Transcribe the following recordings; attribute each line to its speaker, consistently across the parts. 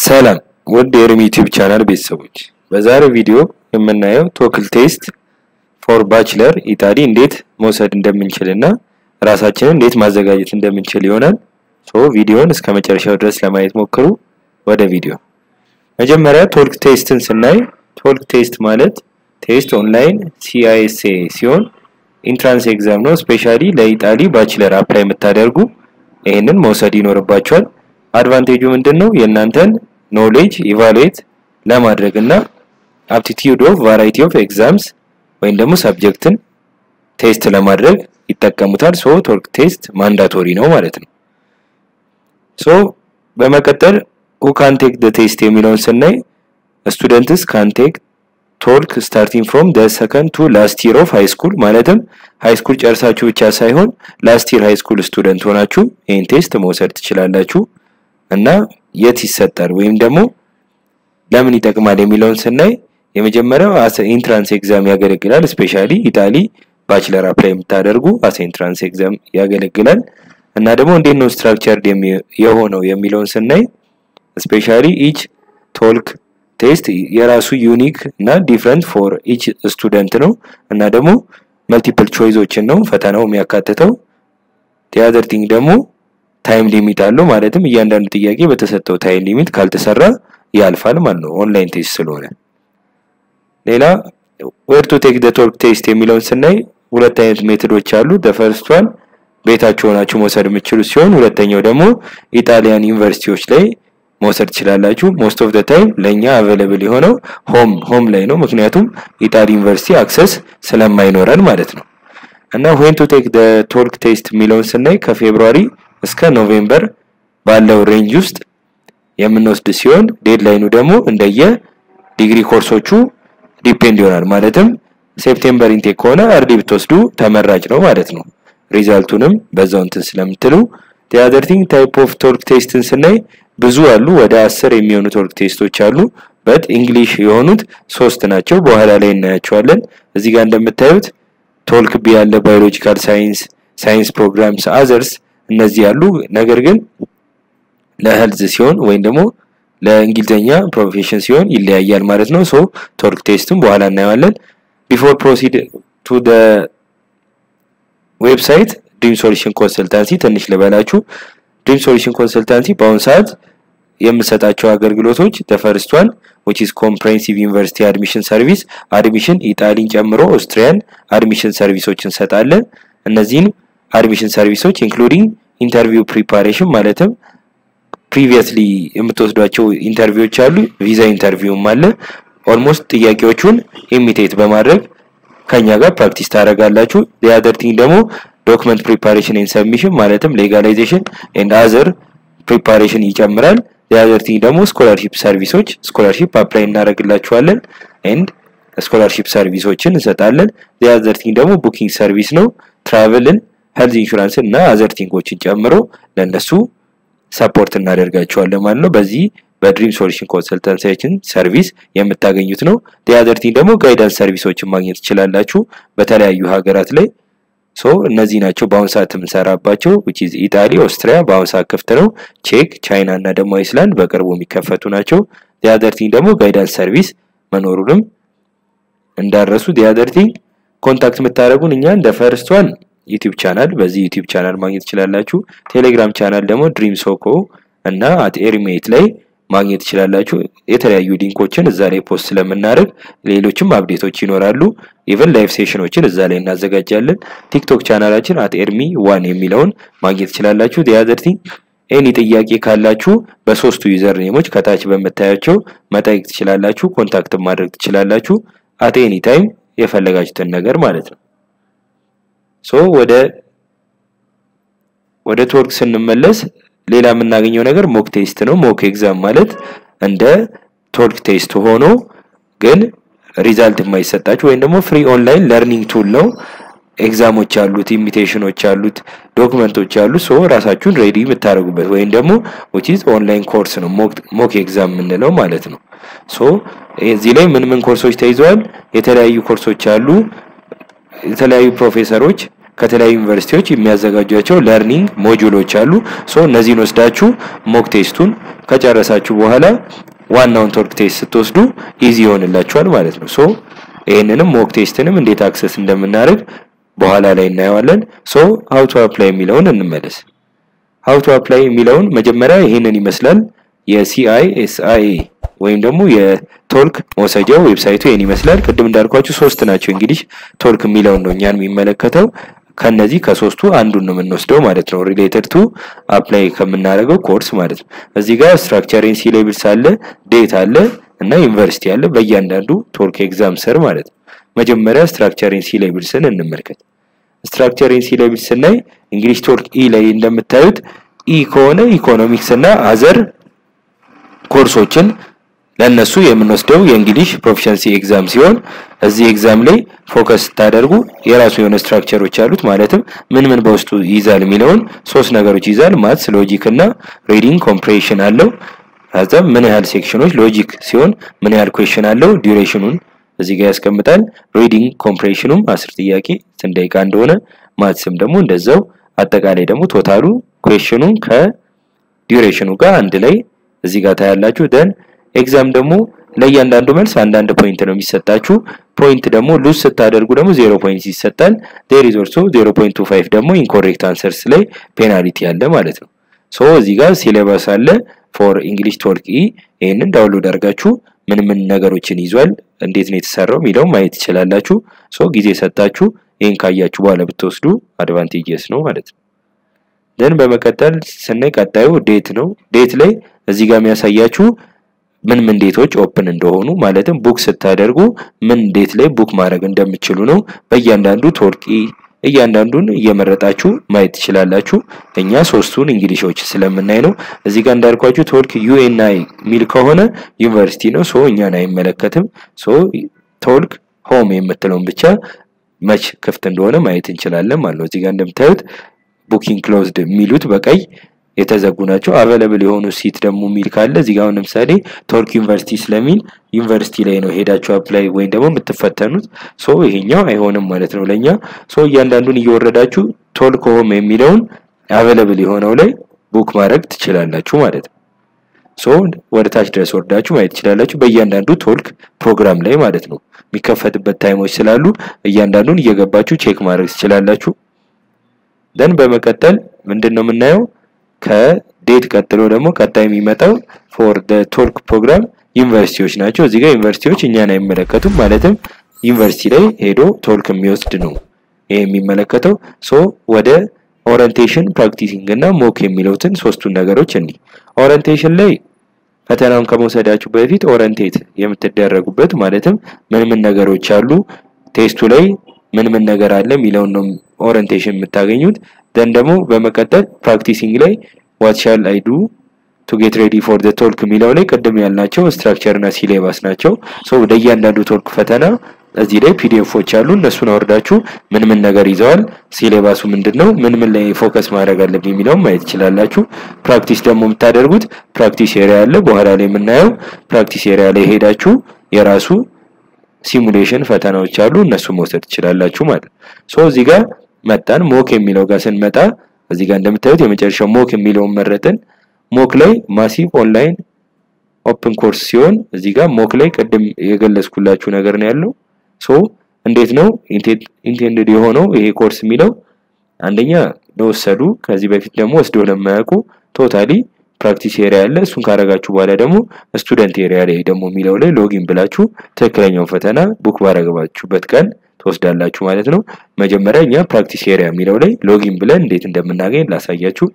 Speaker 1: ሰላም ወደ የርሚ ዩቲዩብ ቻናል ቤተሰቦች በዛሬው ቪዲዮ የምናየው ቶክል ቴስት ፎር ባችለር ኢታሊ እንዴት መውሰድ እንደምንችልና ራሳችንን እንዴት ማዘጋጀት እንደምንችል ይሆናል። ቪዲዮውን እስከ መጨረሻው ድረስ ለማየት ሞክሩ። ወደ ቪዲዮ መጀመሪያ ቶልክ ቴስትን ስናይ ቶልክ ቴስት ማለት ቴስት ኦንላይን CISA ሲሆን ኢንትራንስ ኤግዛም ነው። ስፔሻሊ ለኢታሊ ባችለር አፕላይ የምታደርጉ ይሄንን መውሰድ ይኖርባችኋል። አድቫንቴጁ ምንድነው? የናንተን ኖሌጅ ኢቫሉዌት ለማድረግና aptitude of variety of exams ወይም ደግሞ ሰብጀክትን ቴስት ለማድረግ ይጠቀሙታል። ቶልክ ቴስት ማንዳቶሪ ነው ማለት ነው። በመቀጠል who can take the test የሚለውን ስናይ students can take ቶልክ starting from the second to last year of high school ማለትም high school ጨርሳችሁ ብቻ ሳይሆን last year high school student ሆናችሁ ይሄን ቴስት መውሰድ ትችላላችሁ። እና የት ይሰጣል ወይም ደግሞ ለምን ይጠቅማል የሚለውን ስናይ የመጀመሪያው ኢንትራንስ ኤግዛም ያገለግላል። ስፔሻሊ ኢታሊ ባችለር አፕላይ የምታደርጉ ኢንትራንስ ኤግዛም ያገለግላል። እና ደግሞ እንዴት ነው ስትራክቸርድ የሆነው የሚለውን ስናይ ስፔሻሊ each ቶልክ ቴስት የራሱ ዩኒክ እና ዲፈረንት ፎር each ስቱደንት ነው። እና ደግሞ መልቲፕል ቾይሶችን ነው ፈተናው የሚያካትተው። the other thing ደግሞ ታይም ሊሚት አለው ማለትም እያንዳንዱ ጥያቄ በተሰጠው ታይም ሊሚት ካልተሰራ ያልፋል ማለት ነው ኦንላይን ቴስት ስለሆነ። ሌላ where to take the ቶልክ ቴስት የሚለውን ስናይ ሁለት አይነት ሜተዶች አሉ። the first one ቤታችሁ ሆናችሁ መውሰድ የምትችሉ ሲሆን ሁለተኛው ደግሞ ኢጣሊያን ዩኒቨርሲቲዎች ላይ መውሰድ ትችላላችሁ። most of the time ለኛ available የሆነው ሆም ላይ ነው ምክንያቱም ኢጣሊ ዩኒቨርሲቲ አክሰስ ስለማይኖረን ማለት ነው። እና when to take the ቶልክ ቴስት የሚለውን ስናይ ከፌብሩዋሪ እስከ ኖቬምበር ባለው ሬንጅ ውስጥ የምንወስድ ሲሆን ዴድላይኑ ደግሞ እንደየ ዲግሪ ኮርሶቹ ዲፔንድ ይሆናል። ማለትም ሴፕቴምበር ኢንቴክ ከሆነ አርዲ ብትወስዱ ተመራጭ ነው ማለት ነው። ሪዛልቱንም በዛው እንትን ስለምትሉ the other thing type of ቶልክ ቴስትን ስናይ ብዙ አሉ። ወደ 10 የሚሆኑ ቶልክ ቴስቶች አሉ። በት እንግሊሽ የሆኑት 3 ናቸው። በኋላ ላይ እናያቸዋለን። እዚህ ጋር እንደምታዩት ቶልክ ቢ ያለ ባዮሎጂካል ሳይንስ ፕሮግራምስ አዘርስ እነዚህ ያሉ ነገር ግን ለሄልዝ ሲሆን ወይም ደግሞ ለእንግሊዘኛ ፕሮፌሽን ሲሆን ይለያያል ማለት ነው። ቶልክ ቴስቱን በኋላ እናያለን። before proceed to the website dream solution consultancy ትንሽ ልበላችሁ። dream solution consultancy በአሁን ሰዓት የምሰጣቸው አገልግሎቶች the first one which is comprehensive university admission service admission ኢጣሊን ጨምሮ ኦስትሪያን admission ሰርቪሶችን እንሰጣለን። እነዚህን admission services including interview preparation ማለትም previously የምትወስዷቸው ኢንተርቪዎች አሉ። ቪዛ ኢንተርቪውም አለ። ኦልሞስት ጥያቄዎቹን ኢሚቴት በማድረግ ከኛ ጋር ፕራክቲስ ታደርጋላችሁ። the other thing ደግሞ document preparation and submission ማለትም legalization and other preparation ይጨምራል። the other thing ደግሞ scholarship ሰርቪሶች scholarship አፕላይ እናደርግላችኋለን and scholarship ሰርቪሶችን እንሰጣለን። the other thing ደግሞ booking ሰርቪስ ነው። travelን health insurance እና other thingዎችን ጨምሮ ለነሱ ሰፖርት እናደርጋቸዋለን ማለት ነው። በዚህ በድሪም ሶሉሽን ኮንሰልታንሲያችን ሰርቪስ የምታገኙት ነው። the other thing ደግሞ ጋይዳንስ ሰርቪሶችን ማግኘት ትችላላችሁ በተለያዩ ሀገራት ላይ። እነዚህ ናቸው በአሁን ሰዓት የምንሰራባቸው which is ኢጣሊ፣ ኦስትሪያ በአሁን ሰዓት ክፍት ነው። ቼክ፣ ቻይና እና ደግሞ አይስላንድ በቅርቡ የሚከፈቱ ናቸው። the other thing ደግሞ ጋይዳንስ ሰርቪስ መኖሩንም እንዳረሱ። the other thing ኮንታክት የምታደርጉን እኛ እንደ ፈርስት ዋን ዩቲዩብ ቻናል በዚህ ዩቲዩብ ቻናል ማግኘት ትችላላችሁ። ቴሌግራም ቻናል ደግሞ ድሪም ሶኮ እና @ኤርሜት ላይ ማግኘት ትችላላችሁ። የተለያዩ ሊንኮችን እዛ ላይ ፖስት ስለምናደርግ ሌሎችም አፕዴቶች ይኖራሉ። ኢቭን ላይቭ ሴሽኖችን እዛ ላይ እናዘጋጃለን። ቲክቶክ ቻናላችን @ኤርሚ1 የሚለውን ማግኘት ትችላላችሁ። the other thing ኤኒ ጥያቄ ካላችሁ በሶስቱ ዩዘር ኔሞች ከታች በመታያቸው መጠየቅ ትችላላችሁ። ኮንታክት ማድረግ ትችላላችሁ at any time የፈለጋችሁትን ነገር ማለት ነው። ወደ ቶልክ ስንመለስ ሌላ የምናገኘው ነገር ሞክ ቴስት ነው። ሞክ ኤግዛም ማለት እንደ ቶልክ ቴስት ሆኖ ግን ሪዛልት የማይሰጣችሁ ወይም ደግሞ ፍሪ ኦንላይን ለርኒንግ ቱል ነው። ኤግዛሞች አሉት፣ ኢንቪቴሽኖች አሉት፣ ዶክመንቶች አሉት። ራሳችሁን ሬዲ የምታደርጉበት ወይም ደግሞ which is ኦንላይን ኮርስ ነው ሞክ ኤግዛም የምንለው ማለት ነው። እዚህ ላይ ምን ኮርሶች ተይዘዋል? የተለያዩ ኮርሶች አሉ። የተለያዩ ፕሮፌሰሮች ከተለያዩ ዩኒቨርሲቲዎች የሚያዘጋጇቸው ለርኒንግ ሞጁሎች አሉ ሶ እነዚህን ወስዳችሁ ሞክ ቴስቱን ከጨረሳችሁ በኋላ ዋናውን ቶርክ ቴስት ስትወስዱ ኢዚ ይሆንላችኋል ማለት ነው ሶ ይሄንንም ሞክ ቴስትንም እንዴት አክሰስ እንደምናደርግ በኋላ ላይ እናየዋለን ሶ how to apply የሚለውን እንመለስ how to apply የሚለውን መጀመሪያ ይሄንን ይመስላል የCISIA ወይም ደግሞ የቶልክ መውሰጃው ዌብሳይቱ ይሄን ይመስላል ቅድም እንዳልኳችሁ ሶስት ናቸው እንግዲህ ቶልክ የሚለውን ነው እኛን የሚመለከተው ከነዚህ ከሶስቱ አንዱን ነው የምንወስደው ማለት ነው ሪሌትድ ቱ አፕላይ ከምናደርገው ኮርስ ማለት ነው እዚህ ጋር ስትራክቸር ኢን ሲ ሌቭልስ አለ ዴት አለ እና ዩኒቨርሲቲ አለ በእያንዳንዱ ቶልክ ኤግዛም ሰር ማለት ነው መጀመሪያ ስትራክቸር ኢን ሲ ሌቭልስን እንመልከት ስትራክቸር ኢን ሲ ሌቭልስ ላይ እንግሊሽ ቶልክ ኢ ላይ እንደምታዩት ኢ ከሆነ ኢኮኖሚክስ እና አዘር ኮርሶችን ለነሱ የምንወስደው የእንግሊሽ ፕሮፊሸንሲ ኤግዛም ሲሆን እዚህ ኤግዛም ላይ ፎከስ ታደርጉ የራሱ የሆነ ስትራክቸሮች አሉት ማለትም ምን በውስጡ ይዛል የሚለውን ሶስት ነገሮች ይዛል ማትስ ሎጂክ እና ሪዲንግ ኮምፕሬንሽን አለው አዛም ምን ያህል ሴክሽኖች ሎጂክ ሲሆን ምን ያህል ኩዌስቸን አለው ዲዩሬሽኑን እዚህ ጋር ያስቀምጣል ሪዲንግ ኮምፕሬንሽኑም 10 ጥያቄ ስንት ደቂቃ እንደሆነ ማትስም ደግሞ እንደዛው አጠቃላይ ደግሞ ቶታሉ ኩዌስቸኑን ከዲዩሬሽኑ ጋር አንድ ላይ እዚህ ጋር ታያላችሁ ደን ኤግዛም ደግሞ ለእያንዳንዱ መልስ አንዳንድ ፖይንት ነው የሚሰጣችሁ ፖይንት ደግሞ ሉዝ ስታደርጉ ደግሞ 0 ፖይንት ይሰጣል there is also 0.25 ደግሞ incorrect answers ላይ ፔናልቲ አለ ማለት ነው ሶ እዚህ ጋር ሲሌበስ አለ for english talk e ይሄንን ዳውንሎድ አድርጋችሁ ምን ነገሮችን ይዟል እንዴት ነው የተሰራው ሚለው ማየት ይችላልላችሁ ሶ ጊዜ ሰጣችሁ ይሄን ካያችሁ በኋላ ብትወስዱ አድቫንቴጅስ ነው ማለት ነው ደን በመከተል ስናይ ቀጣዩ ዴት ነው ዴት ላይ እዚህ ጋር የሚያሳያችሁ ምን ዴቶች ኦፕን እንደሆኑ ማለትም ቡክ ስታደርጉ ምን ዴት ላይ ቡክ ማድረግ እንደምትችሉ ነው በእያንዳንዱ ቶልክ እያንዳንዱን እየመረጣችሁ ማየት ይችላልላችሁ እኛ ሶስቱን እንግሊሾች ስለምናይ ነው እዚህ ጋር እንዳልኳችሁ ቶልክ UNI ሚል ከሆነ ዩኒቨርሲቲ ነው ሶ እኛን አይመለከትም ሶ ቶልክ ሆም የምትለውን ብቻ መች ክፍት እንደሆነ ማየት እንችላለን ማለት ነው እዚህ ጋር እንደምታዩት ቡኪንግ ክሎዝድ ሚሉት በቀይ የተዘጉ ናቸው አቬለብል የሆኑ ሲት ደግሞ ሚል ካለ እዚህ ጋር ለምሳሌ ቶልክ ዩኒቨርሲቲ ስለሚል ዩኒቨርሲቲ ላይ ነው ሄዳችሁ አፕላይ ወይ ደግሞ የምትፈተኑት ሶ ይሄኛው አይሆንም ማለት ነው ለኛ ሶ እያንዳንዱን እየወረዳችሁ ቶልክ ሆም የሚለውን አቬለብል የሆነው ላይ ቡክ ማድረግ ትችላላችሁ ማለት ነው ሶ ወርታች ድረስ ወርዳችሁ ማየት ትችላላችሁ በእያንዳንዱ ቶልክ ፕሮግራም ላይ ማለት ነው የሚከፈትበት ታይሞች ስላሉ እያንዳንዱን እየገባችሁ ቼክ ማድረግ ትችላላችሁ ደን በመቀጠል ምንድነው የምናየው ከዴት ቀጥሎ ደግሞ ቀጣይ የሚመጣው for the talk program ዩኒቨርሲቲዎች ናቸው እዚህ ጋር ዩኒቨርሲቲዎች እኛን አይመለከቱም ማለትም ዩኒቨርሲቲ ላይ ሄዶ ቶልክ የሚወስድ ነው ይሄ የሚመለከተው ሶ ወደ ኦሪየንቴሽን ፕራክቲሲንግ እና ሞክ የሚሉትን ሶስቱን ነገሮች እንዲ ኦሪየንቴሽን ላይ ፈተናውን ከመውሰዳችሁ በፊት ኦሪየንቴት የምትደረጉበት ማለትም ምን ነገሮች አሉ ቴስቱ ላይ ምን ነገር አለ የሚለውን ነው ኦሪየንቴሽን የምታገኙት ደን ደግሞ በመቀጠል ፕራክቲሲንግ ላይ what shall I do to get ready for the talk የሚለው ላይ ቀደም ያልናቸው ስትራክቸር እና ሲሌባስ ናቸው ሶ ወደ እያንዳንዱ ቶልክ ፈተና እዚህ ላይ ፒዲኤፎች አሉ እነሱን አወርዳችሁ ምን ነገር ይዘዋል ሲሌባሱ ምንድነው ምን ላይ ፎከስ ማድረግ አለብኝ የሚለው ማየት ይችላልላችሁ ፕራክቲስ ደግሞ የምታደርጉት ፕራክቲስ ኤሪያ አለ በኋላ ላይ የምናየው ፕራክቲስ ኤሪያ ላይ ሄዳችሁ የራሱ ሲሙሌሽን ፈተናዎች አሉ እነሱ መውሰድ ይችላልላችሁ ማለት ሶ እዚህ ጋር መጣን ሞክ የሚለው ጋር ስንመጣ እዚህ ጋር እንደምታዩት የመጨረሻው ሞክ የሚለውን መረጥን ሞክ ላይ ማሲቭ ኦንላይን ኦፕን ኮርስ ሲሆን እዚህ ጋር ሞክ ላይ ቀደም የገለጽኩላችሁ ነገር ነው ያለው ሶ እንዴት ነው ኢንቴንድድ የሆነው ይሄ ኮርስ የሚለው አንደኛ ለወሰዱ ከዚህ በፊት ደግሞ ወስደው ለማያውቁ ቶታሊ ፕራክቲስ ኤሪያ አለ እሱን ካረጋችሁ በኋላ ደግሞ ስቱደንት ኤሪያ ላይ ደግሞ የሚለው ላይ ሎጊን ብላችሁ ትክክለኛው ፈተና ቡክ ባረጋባችሁበት ቀን ተወስዳላችሁ ማለት ነው መጀመሪያ እኛ ፕራክቲስ ኤሪያ የሚለው ላይ ሎጊን ብለን እንዴት እንደምናገኝ ላሳያችሁ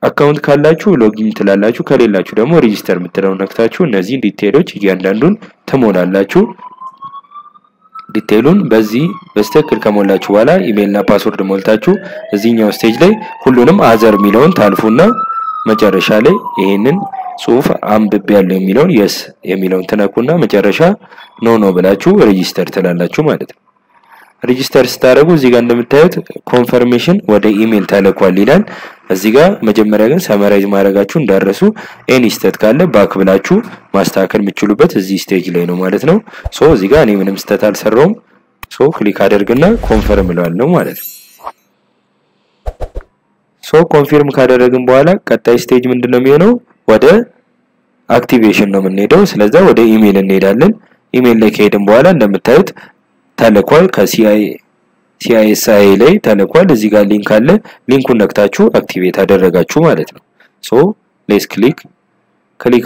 Speaker 1: አካውንት ካላችሁ ሎጊን ትላላችሁ ከሌላችሁ ደግሞ ሬጂስተር የምትለውን ነክታችሁ እነዚህ ዲቴይሎች እያንዳንዱን ተሞላላችሁ ዲቴይሉን በዚህ በስተክል ከሞላችሁ በኋላ ኢሜልና ፓስወርድ ሞልታችሁ እዚህኛው ስቴጅ ላይ ሁሉንም አዘር ሚለውን ታልፉና መጨረሻ ላይ ይሄንን ጽሁፍ አንብብ ያለው የሚለውን yes የሚለውን ተነኩና መጨረሻ ኖ ብላችሁ ሬጂስተር ትላላችሁ ማለት ነው ሬጂስተር ስታደርጉ እዚህ ጋር እንደምታዩት ኮንፈርሜሽን ወደ ኢሜል ተልኳል ይላል እዚህ ጋር መጀመሪያ ግን ሰመራይዝ ማድረጋችሁ እንዳረሱ ኤኒ ስቴት ካለ ባክ ብላችሁ ማስተካከል የምትችሉበት እዚህ ስቴጅ ላይ ነው ማለት ነው ሶ እዚህ ጋር እኔ ምንም ስህተት አልሰራውም ሶ ክሊክ አደርግና ኮንፈርም እላለሁ ማለት ነው። ሶ ኮንፊርም ካደረግን በኋላ ቀጣይ ስቴጅ ምንድነው የሚሆነው? ወደ አክቲቬሽን ነው የምንሄደው። ስለዚህ ወደ ኢሜል እንሄዳለን። ኢሜል ላይ ከሄድን በኋላ እንደምታዩት ተልኳል ከሲአይኤስአይ ላይ ተልኳል። እዚህ ጋር ሊንክ አለ። ሊንኩን ነክታችሁ አክቲቬት አደረጋችሁ ማለት ነው። ሶ ሌትስ ክሊክ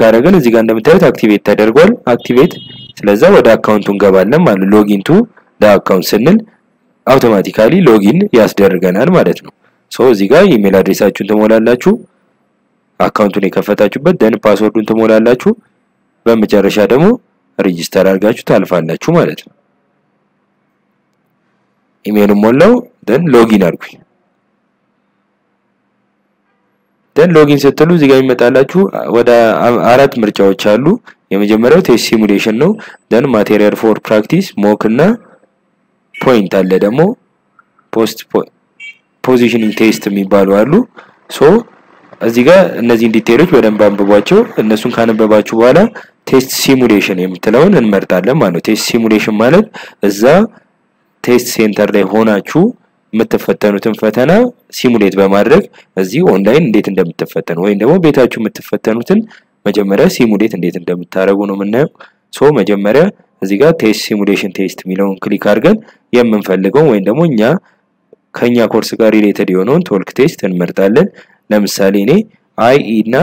Speaker 1: አደረግን። እዚህ ጋር እንደምታዩት አክቲቬት ተደርጓል። አክቲቬት ስለዚህ ወደ አካውንቱ እንገባለን ማለት ነው። ሎጊን ቱ ለአካውንት ስንል አውቶማቲካሊ ሎጊን ያስደርገናል ማለት ነው። ሶ እዚህ ጋር ኢሜል አድሬሳችሁን ትሞላላችሁ፣ አካውንቱን የከፈታችሁበት ደን ፓስወርዱን ትሞላላችሁ። በመጨረሻ ደግሞ ሬጂስተር አድርጋችሁ ታልፋላችሁ ማለት ነው። ኢሜሉን ሞላው ደን ሎጊን አድርጉኝ። ደን ሎጊን ስትሉ እዚህ ጋር ይመጣላችሁ ወደ አራት ምርጫዎች አሉ። የመጀመሪያው ቴስት ሲሙሌሽን ነው። ደን ማቴሪያል ፎር ፕራክቲስ ሞክ እና ፖይንት አለ ደግሞ ፖዚሽኒንግ ቴስት የሚባሉ አሉ። ሶ እዚህ ጋር እነዚህን ዲቴይሎች በደንብ አንብቧቸው። እነሱን ካነበባችሁ በኋላ ቴስት ሲሙሌሽን የምትለውን እንመርጣለን ማለት ነው። ቴስት ሲሙሌሽን ማለት እዛ ቴስት ሴንተር ላይ ሆናችሁ የምትፈተኑትን ፈተና ሲሙሌት በማድረግ እዚህ ኦንላይን እንዴት እንደምትፈተኑ ወይም ደግሞ ቤታችሁ የምትፈተኑትን መጀመሪያ ሲሙሌት እንዴት እንደምታረጉ ነው የምናየው። ሶ መጀመሪያ እዚህ ጋር ቴስት ሲሙሌሽን ቴስት የሚለውን ክሊክ አድርገን የምንፈልገው ወይም ደግሞ ከኛ ኮርስ ጋር ሪሌትድ የሆነውን ቶልክ ቴስት እንመርጣለን። ለምሳሌ እኔ አይ እና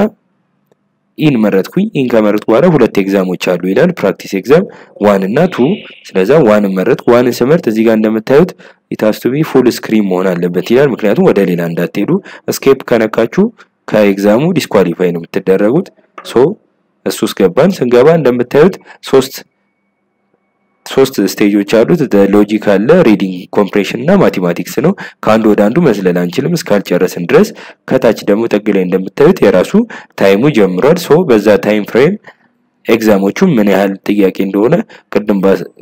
Speaker 1: ኢን መረጥኩኝ። ኢን ከመረጥኩ በኋላ ሁለት ኤግዛሞች አሉ ይላል ፕራክቲስ ኤግዛም 1 እና 2። ስለዚህ 1 መረጥኩ። 1 ስመርጥ እዚህ ጋር እንደምታዩት ኢታስ ቱ ቢ ፉል ስክሪን መሆን አለበት ይላል። ምክንያቱም ወደ ሌላ እንዳትሄዱ እስኬፕ ከነካችሁ ከኤግዛሙ ዲስኳሊፋይ ነው የምትደረጉት። ሶ እሱስ ገባን። ስንገባ እንደምታዩት ሶስት ስቴጆች አሉት። ሎጂክ አለ፣ ሪዲንግ ኮምፕሬሽን እና ማቴማቲክስ ነው። ከአንዱ ወደ አንዱ መስለል አንችልም እስካልጨረስን ድረስ። ከታች ደግሞ ጥግ ላይ እንደምታዩት የራሱ ታይሙ ጀምሯል። ሶ በዛ ታይም ፍሬም ኤግዛሞቹ ምን ያህል ጥያቄ እንደሆነ ቅድም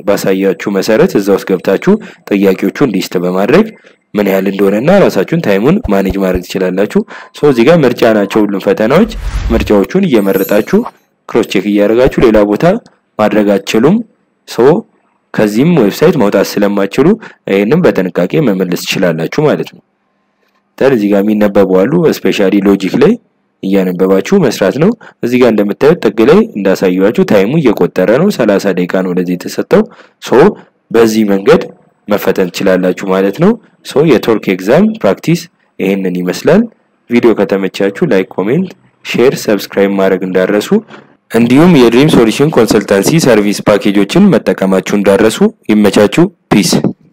Speaker 1: ባሳያችሁ መሰረት እዛ ውስጥ ገብታችሁ ጥያቄዎቹን ሊስት በማድረግ ምን ያህል እንደሆነና ራሳችሁን ታይሙን ማኔጅ ማድረግ ትችላላችሁ። ሶ እዚህ ጋር ምርጫ ናቸው ሁሉም ፈተናዎች። ምርጫዎቹን እየመረጣችሁ ክሮስ ቼክ እያደረጋችሁ ሌላ ቦታ ማድረግ አትችሉም። ሶ ከዚህም ዌብሳይት ማውጣት ስለማትችሉ ይሄንን በጥንቃቄ መመለስ ትችላላችሁ ማለት ነው። እዚህ ጋር የሚነበቡ አሉ። ስፔሻሊ ሎጂክ ላይ እያነበባችሁ መስራት ነው። እዚህ ጋር እንደምታዩት ጥግ ላይ እንዳሳያችሁ ታይሙ እየቆጠረ ነው። 30 ደቂቃ ነው ለዚህ የተሰጠው። ሶ በዚህ መንገድ መፈተን ትችላላችሁ ማለት ነው። ሶ የቶልክ ኤግዛም ፕራክቲስ ይሄንን ይመስላል። ቪዲዮ ከተመቻችሁ ላይክ፣ ኮሜንት፣ ሼር፣ ሰብስክራይብ ማድረግ እንዳረሱ እንዲሁም የድሪም ሶሉሽን ኮንሰልታንሲ ሰርቪስ ፓኬጆችን መጠቀማችሁ እንዳረሱ። ይመቻችሁ። ፒስ